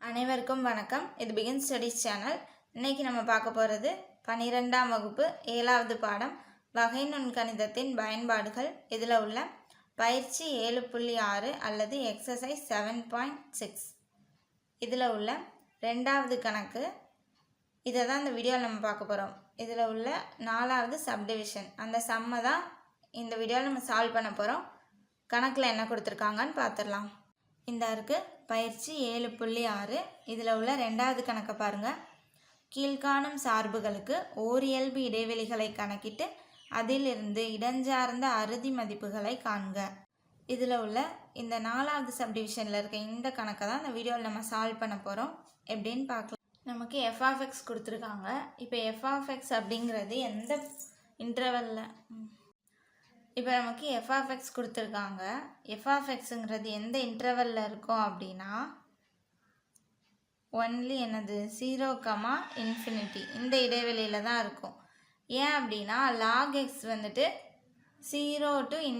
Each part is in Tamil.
அனைவருக்கும் வணக்கம். இது பிகின் ஸ்டடீஸ் சேனல். இன்னைக்கு நம்ம பார்க்க போகிறது 12ஆம் வகுப்பு 7வது பாடம் வகை நுண்கணிதத்தின் பயன்பாடுகள். இதில் உள்ள பயிற்சி 7.6 அல்லது எக்ஸசைஸ் 7.6. இதில் உள்ள 2வது கணக்கு. இதை தான் இந்த வீடியோவில் நம்ம பார்க்க போகிறோம். இதில் உள்ள 4வது சப்டிவிஷன், அந்த சம்மை தான் இந்த வீடியோவில் நம்ம சால்வ் பண்ண போகிறோம். கணக்கில் என்ன கொடுத்துருக்காங்கன்னு பார்த்துடலாம். இந்த இருக்குது பயிற்சி 7.6. இதில் உள்ள 2வது கணக்கை பாருங்கள். கீழ்காணும் சார்புகளுக்கு ஓரியல்பு இடைவெளிகளை கணக்கிட்டு அதிலிருந்து இடஞ்சார்ந்த அறுதி மதிப்புகளை காண்க. இதில் உள்ள இந்த 4வது சப்டிவிஷனில் இருக்க இந்த கணக்கை தான் இந்த வீடியோவில் நம்ம சால்வ் பண்ண போகிறோம். எப்படின்னு பார்க்கலாம். நமக்கு f(x) கொடுத்துருக்காங்க. இப்போ f(x) அப்படிங்கிறது எந்த இன்டர்வலில், இப்போ நமக்கு f(x) கொடுத்துருக்காங்க. f(x)ங்கிறது எந்த இன்டர்வலில் இருக்கும் அப்படின்னா ஒன்லி என்னது 0, இந்த இடைவெளியில் தான் இருக்கும். ஏன் அப்படின்னா log x வந்துட்டு 0 to ∞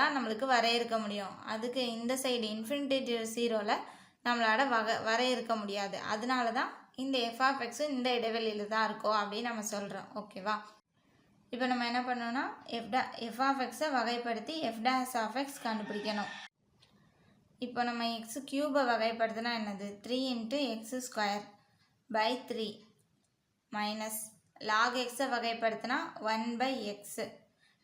தான் நம்மளுக்கு வரையறுக்க முடியும். அதுக்கு இந்த சைடு ∞ to 0ல் நம்மளால் வரையறுக்க முடியாது. அதனால தான் இந்த f(x) இந்த இடைவெளியில் தான் இருக்கும் அப்படின்னு நம்ம சொல்கிறோம். ஓகேவா? இப்போ நம்ம என்ன பண்ணோன்னா f(x)ஐ வகைப்படுத்தி f' கண்டுபிடிக்கணும். இப்போ நம்ம x³ வகைப்படுத்தினா என்னது 3x²/3 minus log x வகைப்படுத்தினா 1/x.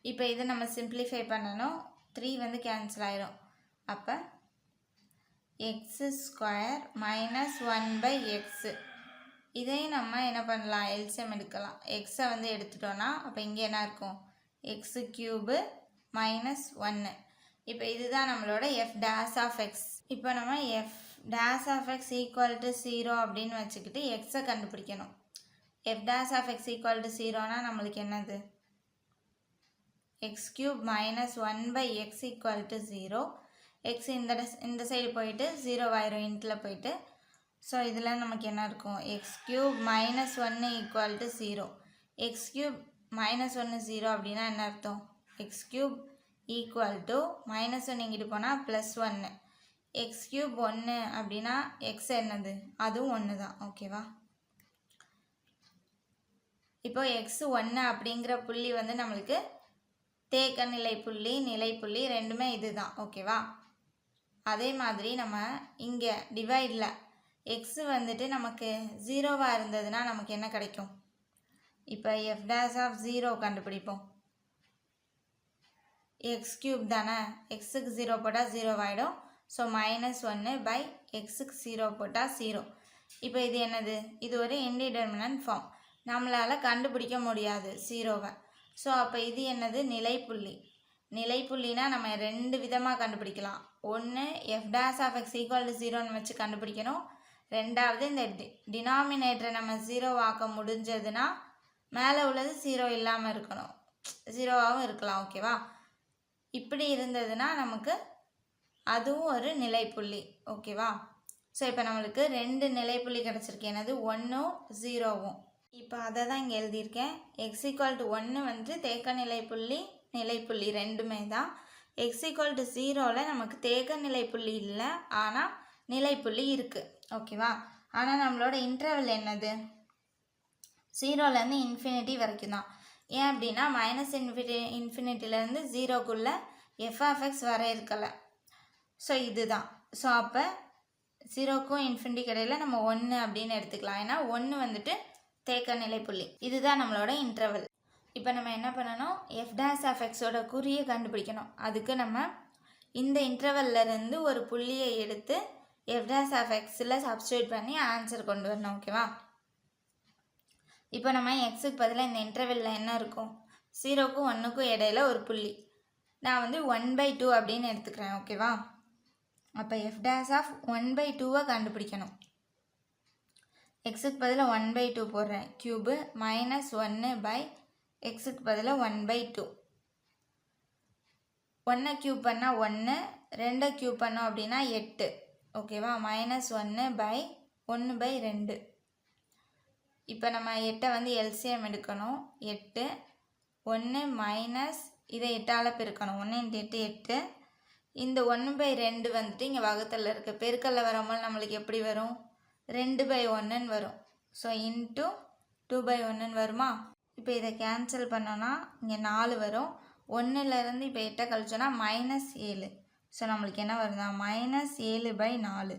இப்போ இதை நம்ம சிம்பிளிஃபை பண்ணணும். 3 வந்து கேன்சல் ஆயிரும். அப்போ x² மைனஸ் 1/x. இதே நம்ம என்ன பண்ணலாம், எல்சிஎம் எடுக்கலாம். எக்ஸை வந்து எடுத்துட்டோன்னா அப்போ இங்கே என்ன இருக்கும், x³ மைனஸ் 1. இப்போ இதுதான் நம்மளோட f'(x). இப்போ நம்ம f'(x) = 0 அப்படின்னு வச்சுக்கிட்டு எக்ஸை கண்டுபிடிக்கணும். f'(x) = 0னா நம்மளுக்கு என்னது, x³ மைனஸ் 1/x = 0. எக்ஸ் இந்த சைடு போயிட்டு 0 ஆயிரும், இன்ட்டில் போயிட்டு. ஸோ இதில் நமக்கு என்ன இருக்கும், x³ மைனஸ் 1 = 0. x³ மைனஸ் 1 0 அப்படின்னா என்ன அர்த்தம், x³ -1 இங்கிட்டு போனால் +1. x³ 1 அப்படின்னா எக்ஸ் என்னது, அதுவும் 1 தான். ஓகேவா? இப்போ x1 அப்படிங்கிற புள்ளி வந்து நம்மளுக்கு தேக்க நிலை புள்ளி, நிலைப்புள்ளி ரெண்டுமே இது தான். ஓகேவா? அதே மாதிரி நம்ம இங்கே டிவைடில் x வந்துட்டு நமக்கு 0வாக இருந்ததுன்னா நமக்கு என்ன கிடைக்கும், இப்போ f'(0) கண்டுபிடிப்போம். x³ தானே, எக்ஸுக்கு 0 போட்டால் 0 ஆகிடும். ஸோ -1/xக்கு 0 போட்டால் 0. இப்போ இது என்னது, இது ஒரு இன்டிடெர்மினன்ட் ஃபார்ம், நம்மளால் கண்டுபிடிக்க முடியாது 0வை. ஸோ அப்போ இது என்னது, நிலைப்புள்ளி. நிலைப்புள்ளினா நம்ம 2 விதமாக கண்டுபிடிக்கலாம். ஒன்று f'(x) = 0ன்னு வச்சு கண்டுபிடிக்கணும். ரெண்டாவது இந்த டினாமினேட்டரை நம்ம 0 ஆக்க முடிஞ்சதுன்னா மேலே உள்ளது 0 இல்லாமல் இருக்கணும், 0வாகவும் இருக்கலாம். ஓகேவா? இப்படி இருந்ததுன்னா நமக்கு அதுவும் ஒரு நிலைப்புள்ளி. ஓகேவா? ஸோ இப்போ நம்மளுக்கு 2 நிலைப்புள்ளி கிடச்சிருக்கு. என்னது, 1ம் 0வும். இப்போ அதை தான் இங்கே எழுதியிருக்கேன். x = 1 வந்து தேக்க நிலைப்புள்ளி, நிலைப்புள்ளி ரெண்டுமே தான். x = 0ல் நமக்கு தேக்க நிலைப்புள்ளி இல்லை, ஆனால் நிலைப்புள்ளி இருக்குது. ஓகேவா? ஆனால் நம்மளோட இன்டர்வல் என்னது, 0லேருந்து ∞ வரைக்கும் தான். ஏன் அப்படின்னா -∞லேருந்து 0க்குள்ளே f(x) வரையறுக்கலை. ஸோ இதுதான். ஸோ அப்போ 0க்கும் ∞ இடையில் நம்ம 1 அப்படின்னு எடுத்துக்கலாம். ஏன்னா 1 வந்துட்டு தேக்க நிலைப்புள்ளி. இதுதான் நம்மளோட இன்டர்வல். இப்போ நம்ம என்ன பண்ணணும், f'(x)ஓட குறியை கண்டுபிடிக்கணும். அதுக்கு நம்ம இந்த இன்டர்வல்லேருந்து ஒரு புள்ளியை எடுத்து f'(x)ல் சப்ஸ்டியூட் பண்ணி ஆன்சர் கொண்டு வரணும். ஓகேவா? இப்போ நம்ம எக்ஸுக்கு பதிலாக இந்த இன்டர்வலில் என்ன இருக்கும், 0க்கும் 1க்கும் இடையில் ஒரு புள்ளி. நான் வந்து 1/2 அப்படின்னு எடுத்துக்கிறேன். ஓகேவா? அப்போ f'(1/2) கண்டுபிடிக்கணும். எக்ஸுக்கு பதிலாக 1/2 போடுறேன். க்யூபு -1/xக்கு பதிலாக 1/2. 1 க்யூப் பண்ணால் 1, 2 க்யூப் பண்ணோம் அப்படின்னா 8. ஓகேவா? -1/1/2. இப்போ நம்ம 8 வந்து எல்சிஎம் எடுக்கணும். 8 1 மைனஸ் இதை 8ஆல் பெருக்கணும். 1 × 8 8. இந்த 1/2 வந்துட்டு இங்கே வகுத்தலில் இருக்குது. பெருக்கல்ல வரும்போது நம்மளுக்கு எப்படி வரும்? 2/1ன்னு வரும். ஸோ இன்ட்டு 2/1ன்னு வருமா? இப்போ இதை கேன்சல் பண்ணோன்னா இங்கே 4 வரும். 1லேருந்து இப்போ 8 கழிச்சோன்னா -7. ஸோ நம்மளுக்கு என்ன வருதா? -7/4.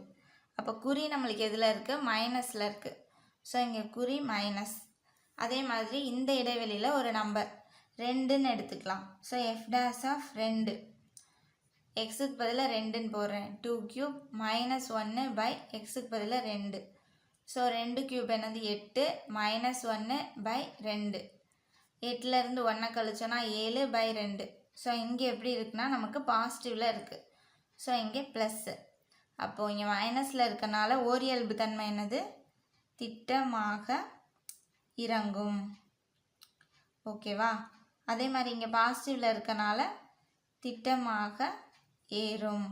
அப்போ குறி நம்மளுக்கு எதில் இருக்குது? மைனஸில் இருக்குது. ஸோ இங்கே குறி மைனஸ். அதே மாதிரி இந்த இடைவெளியில் ஒரு நம்பர் 2ன்னு எடுத்துக்கலாம். ஸோ f'(2) எக்ஸுக்கு பதிலாக 2ன்னு போடுறேன். 2³ -1/எக்ஸுக்கு பதிலாக 2. ஸோ 2³ என்னது? 8 -1/2. 8லேருந்து 1 கழிச்சோன்னா 7/2. ஸோ இங்கே எப்படி இருக்குன்னா நமக்கு பாசிட்டிவில் இருக்குது. ஸோ இங்கே ப்ளஸ்ஸு. அப்போது இங்கே மைனஸில் இருக்கனால ஓரியல்பு தன்மை என்னது? திட்டமாக இறங்கும். ஓகேவா? அதே மாதிரி இங்கே பாசிட்டிவில் இருக்கனால திட்டமாக ஏறும்.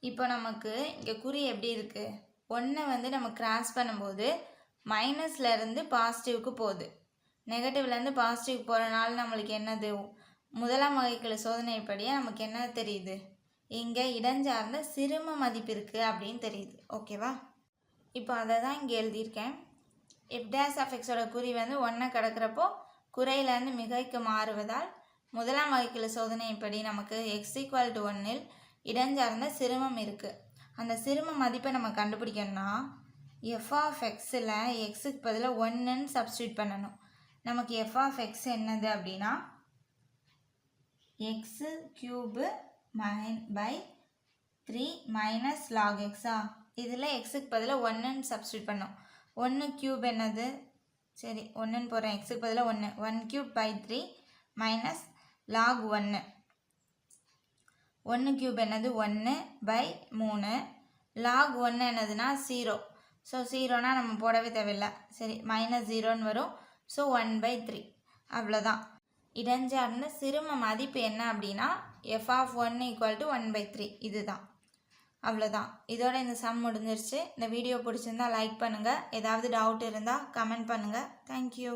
இப்போ நமக்கு இங்கே குறி எப்படி இருக்குது? 1 வந்து நம்ம கிராஸ் பண்ணும்போது மைனஸ்லேருந்து பாசிட்டிவ்க்கு போகுது. நெகட்டிவ்லேருந்து பாசிட்டிவ் போகிறனால நம்மளுக்கு என்னது? முதலாம் வகைக்கெழு சோதனைப்படியே நமக்கு என்ன தெரியுது? இங்கே இடஞ்சார்ந்த சிறும மதிப்பு இருக்குது அப்படின்னு தெரியுது. ஓகேவா? இப்போ அதை தான் இங்கே எழுதியிருக்கேன். f'(x)ஓட குறி வந்து 1 கிடக்கிறப்போ குறையிலேருந்து மிகைக்கு மாறுவதால் முதலாம் வகைக்கெழு சோதனைப்படி நமக்கு x=1ல் இடஞ்சார்ந்த சிறுமம் இருக்குது. அந்த சிறும மதிப்பை நம்ம கண்டுபிடிக்கணும்னா f(x)ல் எக்ஸுக்கு பதிலாக 1ன்னு சப்ஸ்டியூட் பண்ணணும். நமக்கு f(x) என்னது அப்படின்னா x³ /3 log x. இதில் எக்ஸுக்கு பதிலாக 1ன்னு சப்ஸ்டியூட் பண்ணோம். 1³ என்னது? சரி 1ன்னு போடுறேன். எக்ஸுக்கு பதிலாக 1. 1³ log 1. 1³ என்னது? 1/3. log 1 என்னதுன்னா 0. ஸோ 0னா நம்ம போடவே தேவையில்லை. சரி -0ன்னு வரும். ஸோ 1/3. அவ்வளோதான். இடஞ்சார்ந்த சிறும மதிப்பு என்ன அப்படின்னா f(1) = 1/3. இதுதான். அவ்வளோதான். இதோட இந்த சம் முடிஞ்சிருச்சு. இந்த வீடியோ பிடிச்சிருந்தா லைக் பண்ணுங்கள். ஏதாவது டவுட் இருந்தால் கமெண்ட் பண்ணுங்கள். தேங்க்யூ.